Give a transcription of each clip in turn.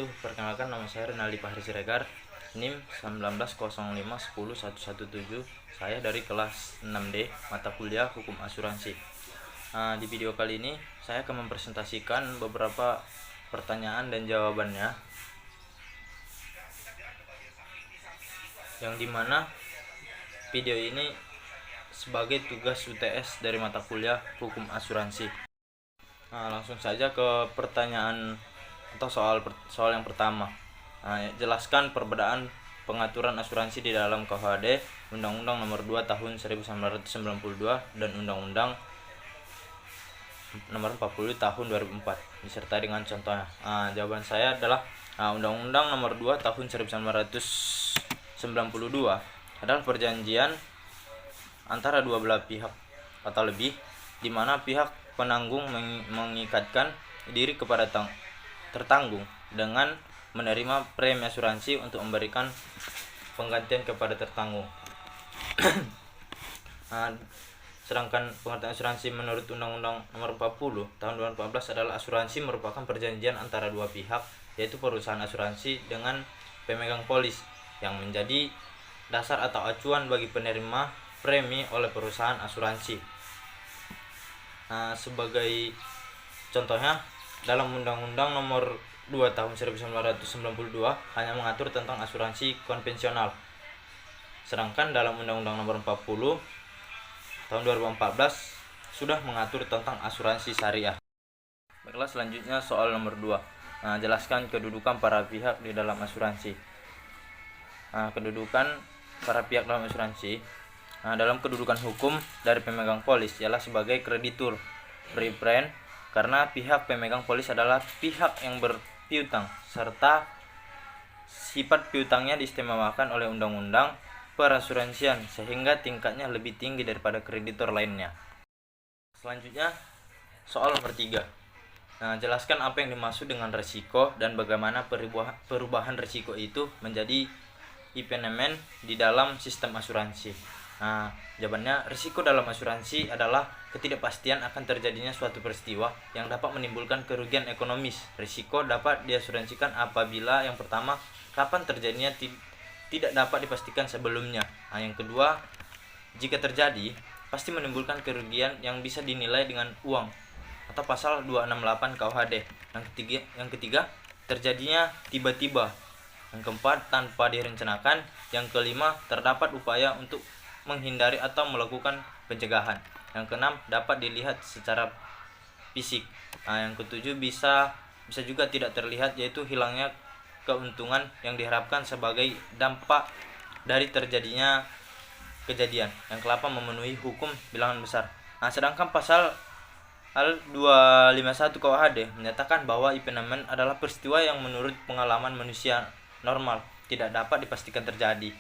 wabarakatuh. Perkenalkan, nama saya Renaldi Fahri Siregar, NIM 1905110117. Saya dari kelas 6D, mata kuliah Hukum Asuransi. Di video kali ini saya akan mempresentasikan beberapa pertanyaan dan jawabannya, yang dimana video ini sebagai tugas UTS dari mata kuliah Hukum Asuransi. Langsung saja ke pertanyaan atau soal yang pertama. Jelaskan perbedaan pengaturan asuransi di dalam KUHD, Undang-Undang Nomor 2 Tahun 1992 dan Undang-Undang Nomor 40 Tahun 2004, disertai dengan contohnya. Jawaban saya adalah Undang-Undang Nomor 2 Tahun 1992 adalah perjanjian antara dua belah pihak atau lebih, di mana pihak penanggung mengikatkan diri kepada tertanggung dengan menerima premi asuransi untuk memberikan penggantian kepada tertanggung. Sedangkan pengertian asuransi menurut Undang-Undang Nomor 40 Tahun 2014 adalah asuransi merupakan perjanjian antara dua pihak, yaitu perusahaan asuransi dengan pemegang polis, yang menjadi dasar atau acuan bagi penerima premi oleh perusahaan asuransi. Sebagai contohnya, dalam Undang-Undang Nomor 2 Tahun 1992 hanya mengatur tentang asuransi konvensional. Sedangkan dalam Undang-Undang Nomor 40 Tahun 2014 sudah mengatur tentang asuransi syariah. Baiklah, selanjutnya soal nomor 2. Jelaskan kedudukan para pihak di dalam asuransi. Kedudukan para pihak dalam asuransi, dalam kedudukan hukum dari pemegang polis ialah sebagai kreditur preferent, karena pihak pemegang polis adalah pihak yang berpiutang serta sifat piutangnya diistimewakan oleh undang-undang perasuransian sehingga tingkatnya lebih tinggi daripada kreditor lainnya. Selanjutnya soal nomor 3. Jelaskan apa yang dimaksud dengan risiko dan bagaimana perubahan risiko itu menjadi impediment di dalam sistem asuransi. Jawabannya, risiko dalam asuransi adalah ketidakpastian akan terjadinya suatu peristiwa yang dapat menimbulkan kerugian ekonomis. Risiko dapat diasuransikan apabila yang pertama, kapan terjadinya tidak dapat dipastikan sebelumnya. Yang kedua, jika terjadi pasti menimbulkan kerugian yang bisa dinilai dengan uang atau pasal 268 KUHD. Yang ketiga, terjadinya tiba-tiba. Yang keempat, tanpa direncanakan. Yang kelima, terdapat upaya untuk menghindari atau melakukan pencegahan. Yang keenam, dapat dilihat secara fisik. Yang ketujuh, bisa juga tidak terlihat, yaitu hilangnya keuntungan yang diharapkan sebagai dampak dari terjadinya kejadian. Yang ke-8, memenuhi hukum bilangan besar. Sedangkan pasal 251 KUHD menyatakan bahwa impediment adalah peristiwa yang menurut pengalaman manusia normal tidak dapat dipastikan terjadi,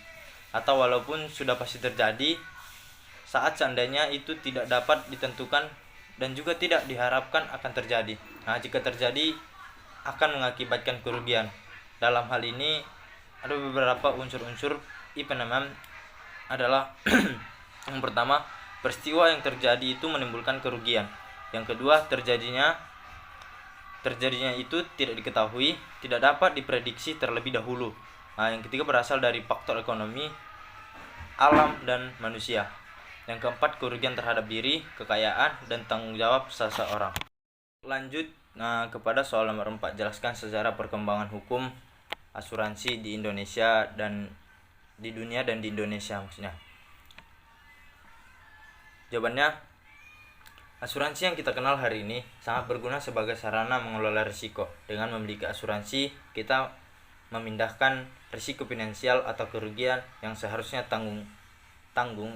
atau walaupun sudah pasti terjadi, saat seandainya itu tidak dapat ditentukan dan juga tidak diharapkan akan terjadi. Jika terjadi akan mengakibatkan kerugian. Dalam hal ini ada beberapa unsur-unsur impediment adalah yang pertama, peristiwa yang terjadi itu menimbulkan kerugian. Yang kedua, terjadinya itu tidak diketahui, tidak dapat diprediksi terlebih dahulu. Yang ketiga, berasal dari faktor ekonomi, alam, dan manusia. Yang keempat, kerugian terhadap diri, kekayaan, dan tanggung jawab seseorang. Lanjut kepada soal nomor 4. Jelaskan sejarah perkembangan hukum asuransi di Indonesia dan di dunia dan di Indonesia maksudnya. Jawabannya, asuransi yang kita kenal hari ini sangat berguna sebagai sarana mengelola risiko. Dengan memiliki asuransi, kita memindahkan risiko finansial atau kerugian yang seharusnya tanggung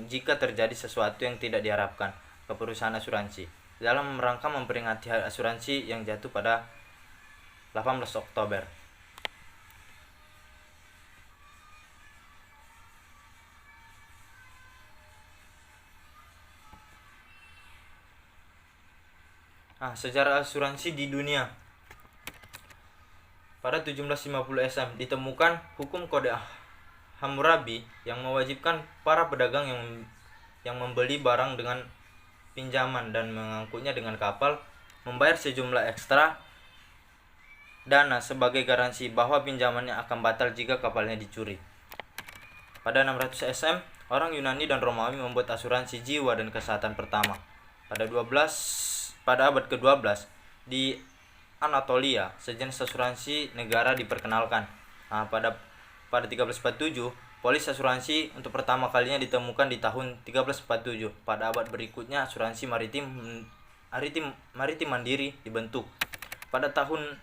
jika terjadi sesuatu yang tidak diharapkan ke perusahaan asuransi, dalam rangka memperingati hari asuransi yang jatuh pada 18 Oktober. Sejarah asuransi di dunia. Pada 1750 SM ditemukan hukum Kode Hammurabi yang mewajibkan para pedagang yang membeli barang dengan pinjaman dan mengangkutnya dengan kapal membayar sejumlah ekstra dana sebagai garansi bahwa pinjamannya akan batal jika kapalnya dicuri. Pada 600 SM, orang Yunani dan Romawi membuat asuransi jiwa dan kesehatan pertama. Pada abad ke-12 di Anatolia, sejenis asuransi negara diperkenalkan. Pada 1347, polis asuransi untuk pertama kalinya ditemukan di tahun 1347. Pada abad berikutnya, asuransi maritim mandiri dibentuk. Pada tahun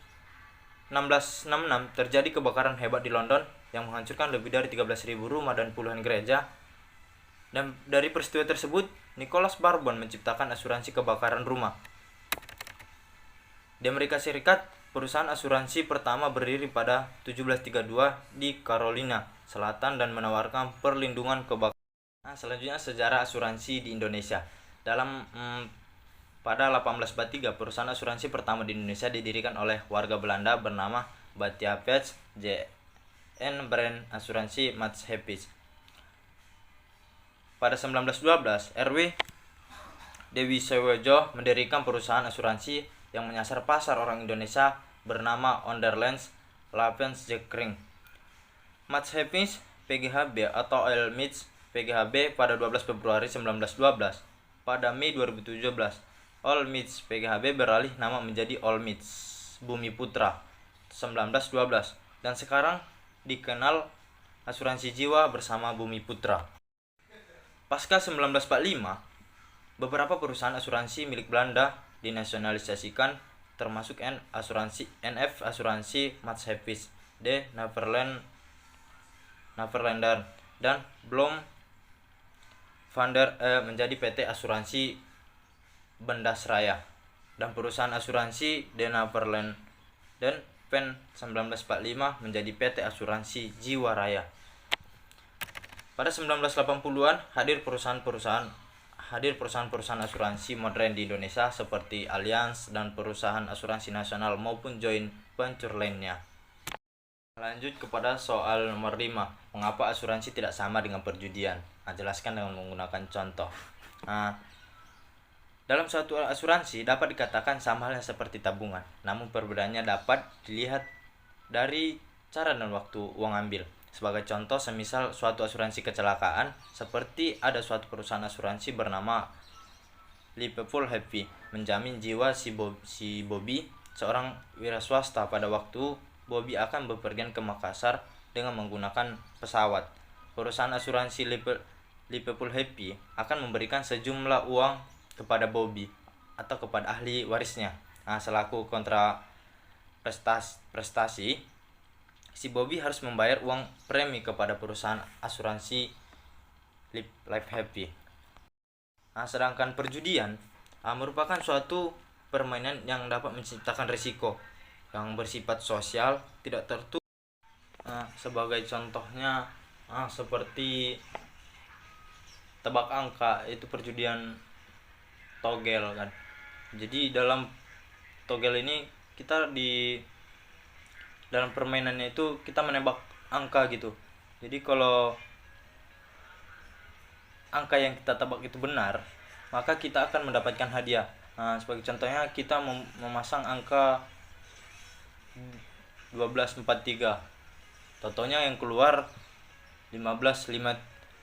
1666 terjadi kebakaran hebat di London yang menghancurkan lebih dari 13.000 rumah dan puluhan gereja. Dan dari peristiwa tersebut, Nicholas Bourbon menciptakan asuransi kebakaran rumah. Di Amerika Serikat, perusahaan asuransi pertama berdiri pada 1732 di Carolina Selatan dan menawarkan perlindungan kebakaran. Selanjutnya sejarah asuransi di Indonesia. Pada 1843, perusahaan asuransi pertama di Indonesia didirikan oleh warga Belanda bernama Batiapets JN Brand Asuransi Maatschappij. Pada 1912, RW Dewi Sewojo mendirikan perusahaan asuransi yang menyasar pasar orang Indonesia bernama Onderlands Lavens Zekring. Maatschappij PGHB atau Oilmits PGHB pada 12 Februari 1912. Pada Mei 2017, Oilmits PGHB beralih nama menjadi Oilmits Bumi Putra 1912 dan sekarang dikenal asuransi jiwa bersama Bumi Putra. Pasca 1945, beberapa perusahaan asuransi milik Belanda dinasionalisasikan, termasuk NF Asuransi Maatschappij de Nederlanden dan Blom van der menjadi PT Asuransi Bendasraya, dan perusahaan asuransi de Nederlanden dan Pen 1945 menjadi PT Asuransi Jiwaraya. Pada 1980-an hadir perusahaan-perusahaan asuransi modern di Indonesia seperti Allianz dan perusahaan asuransi nasional maupun joint venture lainnya. Lanjut kepada soal nomor 5. Mengapa asuransi tidak sama dengan perjudian? Jelaskan dengan menggunakan contoh. Dalam suatu asuransi dapat dikatakan sama halnya seperti tabungan, namun perbedaannya dapat dilihat dari cara dan waktu uang ambil. Sebagai contoh, semisal suatu asuransi kecelakaan, seperti ada suatu perusahaan asuransi bernama Liverpool Happy menjamin jiwa si Bobby, seorang wira swasta pada waktu Bobby akan bepergian ke Makassar dengan menggunakan pesawat. Perusahaan asuransi Liverpool Happy akan memberikan sejumlah uang kepada Bobby atau kepada ahli warisnya. Selaku kontra prestasi, si Bobby harus membayar uang premi kepada perusahaan asuransi Life Happy. Sedangkan perjudian merupakan suatu permainan yang dapat menciptakan risiko yang bersifat sosial tidak tertutup. Sebagai contohnya seperti tebak angka, itu perjudian togel kan. Jadi dalam togel ini kita dalam permainannya itu kita menembak angka gitu. Jadi kalau angka yang kita tebak itu benar, maka kita akan mendapatkan hadiah. Sebagai contohnya kita memasang angka 1243. Totonya yang keluar 15553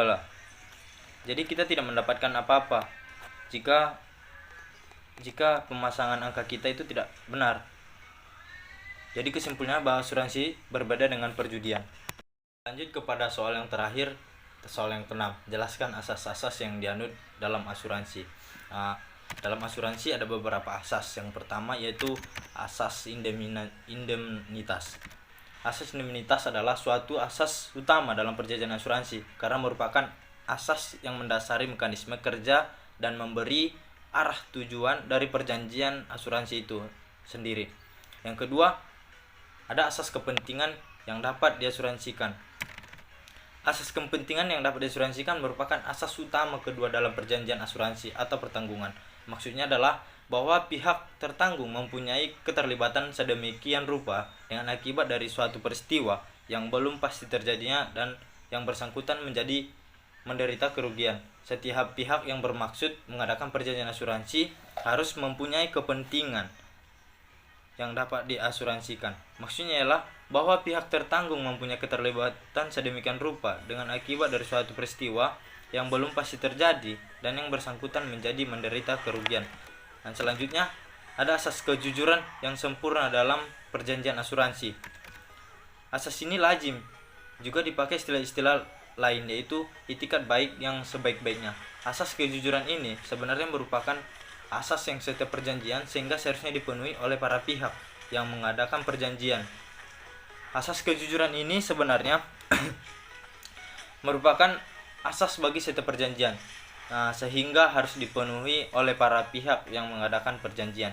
lah. Jadi kita tidak mendapatkan apa-apa jika pemasangan angka kita itu tidak benar. Jadi kesimpulannya bahwa asuransi berbeda dengan perjudian. Lanjut kepada soal yang terakhir, soal yang ke-6. Jelaskan asas-asas yang dianut dalam asuransi. Dalam asuransi ada beberapa asas. Yang pertama yaitu asas indemnitas. Asas indemnitas adalah suatu asas utama dalam perjanjian asuransi karena merupakan asas yang mendasari mekanisme kerja dan memberi arah tujuan dari perjanjian asuransi itu sendiri. Yang kedua, ada asas kepentingan yang dapat diasuransikan. Asas kepentingan yang dapat diasuransikan merupakan asas utama kedua dalam perjanjian asuransi atau pertanggungan. Maksudnya adalah bahwa pihak tertanggung mempunyai keterlibatan sedemikian rupa dengan akibat dari suatu peristiwa yang belum pasti terjadinya dan yang bersangkutan menderita kerugian. Setiap pihak yang bermaksud mengadakan perjanjian asuransi harus mempunyai kepentingan yang dapat diasuransikan. Maksudnya ialah bahwa pihak tertanggung mempunyai keterlibatan sedemikian rupa dengan akibat dari suatu peristiwa yang belum pasti terjadi dan yang bersangkutan menjadi menderita kerugian. Dan selanjutnya ada asas kejujuran yang sempurna dalam perjanjian asuransi. Asas ini lazim juga dipakai istilah-istilah lain, yaitu itikat baik yang sebaik-baiknya. Asas kejujuran ini sebenarnya merupakan asas yang setiap perjanjian sehingga seharusnya dipenuhi oleh para pihak yang mengadakan perjanjian. Asas kejujuran ini sebenarnya merupakan asas bagi setiap perjanjian, sehingga harus dipenuhi oleh para pihak yang mengadakan perjanjian.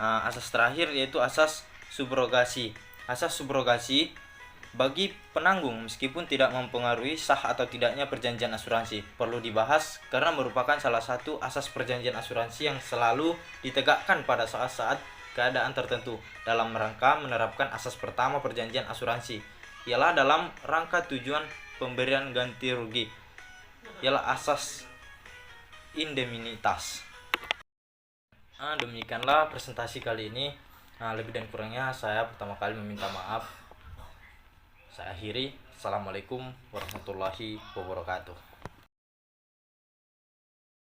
Asas terakhir yaitu asas subrogasi. Asas subrogasi bagi penanggung meskipun tidak mempengaruhi sah atau tidaknya perjanjian asuransi perlu dibahas karena merupakan salah satu asas perjanjian asuransi yang selalu ditegakkan pada saat-saat keadaan tertentu dalam rangka menerapkan asas pertama perjanjian asuransi, ialah dalam rangka tujuan pemberian ganti rugi, ialah asas indemnitas. Demikianlah presentasi kali ini. Lebih dan kurangnya saya pertama kali meminta maaf. Saya akhiri. Assalamualaikum warahmatullahi wabarakatuh.